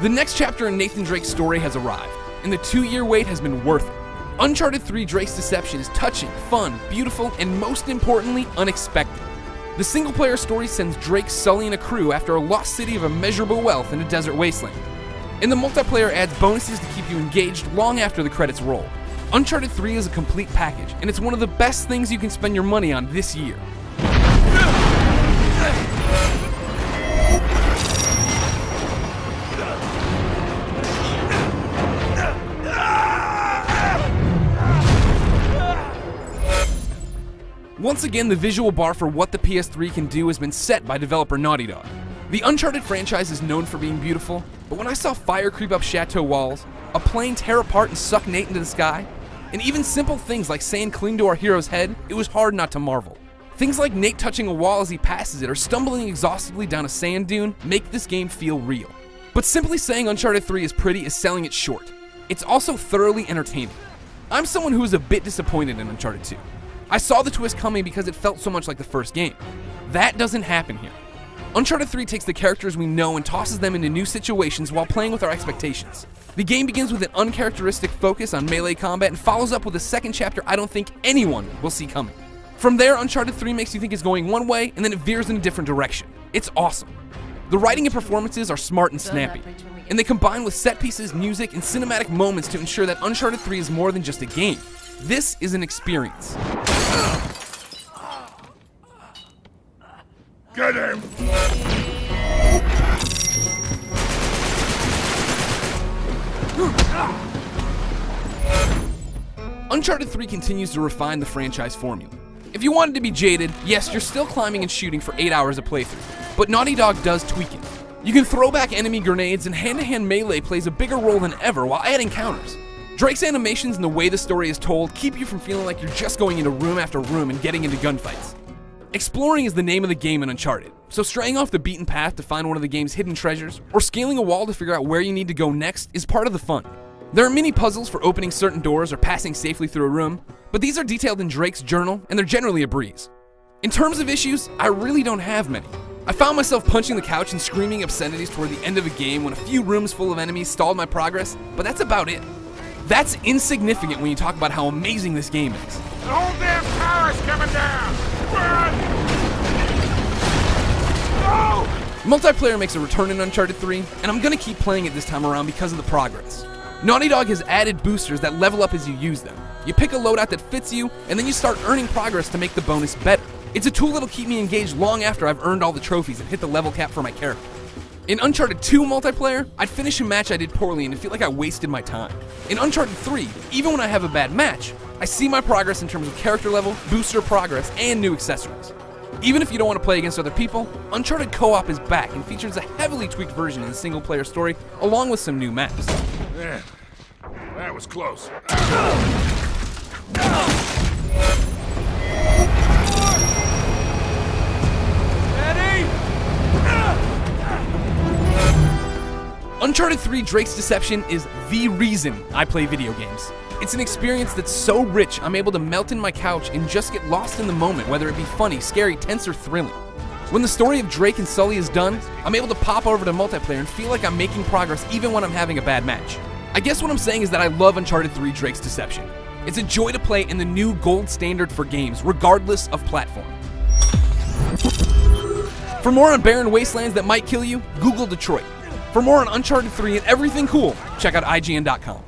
The next chapter in Nathan Drake's story has arrived, and the 2-year wait has been worth it. Uncharted 3 Drake's Deception is touching, fun, beautiful, and most importantly, unexpected. The single-player story sends Drake, Sully, and a crew after a lost city of immeasurable wealth in a desert wasteland. And the multiplayer adds bonuses to keep you engaged long after the credits roll. Uncharted 3 is a complete package, and it's one of the best things you can spend your money on this year. Once again, the visual bar for what the PS3 can do has been set by developer Naughty Dog. The Uncharted franchise is known for being beautiful, but when I saw fire creep up chateau walls, a plane tear apart and suck Nate into the sky, and even simple things like sand cling to our hero's head, it was hard not to marvel. Things like Nate touching a wall as he passes it or stumbling exhaustively down a sand dune make this game feel real. But simply saying Uncharted 3 is pretty is selling it short. It's also thoroughly entertaining. I'm someone who was a bit disappointed in Uncharted 2. I saw the twist coming because it felt so much like the first game. That doesn't happen here. Uncharted 3 takes the characters we know and tosses them into new situations while playing with our expectations. The game begins with an uncharacteristic focus on melee combat and follows up with a second chapter I don't think anyone will see coming. From there, Uncharted 3 makes you think it's going one way and then it veers in a different direction. It's awesome. The writing and performances are smart and snappy, and they combine with set pieces, music, and cinematic moments to ensure that Uncharted 3 is more than just a game. This is an experience. Get him! Uncharted 3 continues to refine the franchise formula. If you wanted to be jaded, yes, you're still climbing and shooting for 8 hours a playthrough, but Naughty Dog does tweak it. You can throw back enemy grenades, and hand-to-hand melee plays a bigger role than ever while adding counters. Drake's animations and the way the story is told keep you from feeling like you're just going into room after room and getting into gunfights. Exploring is the name of the game in Uncharted, so straying off the beaten path to find one of the game's hidden treasures, or scaling a wall to figure out where you need to go next is part of the fun. There are mini puzzles for opening certain doors or passing safely through a room, but these are detailed in Drake's journal and they're generally a breeze. In terms of issues, I really don't have many. I found myself punching the couch and screaming obscenities toward the end of a game when a few rooms full of enemies stalled my progress, but that's about it. That's insignificant when you talk about how amazing this game is. The whole damn tower's coming down! Run! No! Multiplayer makes a return in Uncharted 3, and I'm gonna keep playing it this time around because of the progress. Naughty Dog has added boosters that level up as you use them. You pick a loadout that fits you, and then you start earning progress to make the bonus better. It's a tool that'll keep me engaged long after I've earned all the trophies and hit the level cap for my character. In Uncharted 2 multiplayer, I'd finish a match I did poorly and feel like I wasted my time. In Uncharted 3, even when I have a bad match, I see my progress in terms of character level, booster progress, and new accessories. Even if you don't want to play against other people, Uncharted Co-op is back and features a heavily tweaked version of the single-player story, along with some new maps. Man, that was close. Uncharted 3 Drake's Deception is the reason I play video games. It's an experience that's so rich I'm able to melt in my couch and just get lost in the moment, whether it be funny, scary, tense, or thrilling. When the story of Drake and Sully is done, I'm able to pop over to multiplayer and feel like I'm making progress even when I'm having a bad match. I guess what I'm saying is that I love Uncharted 3 Drake's Deception. It's a joy to play in the new gold standard for games, regardless of platform. For more on barren wastelands that might kill you, Google Detroit. For more on Uncharted 3 and everything cool, check out IGN.com.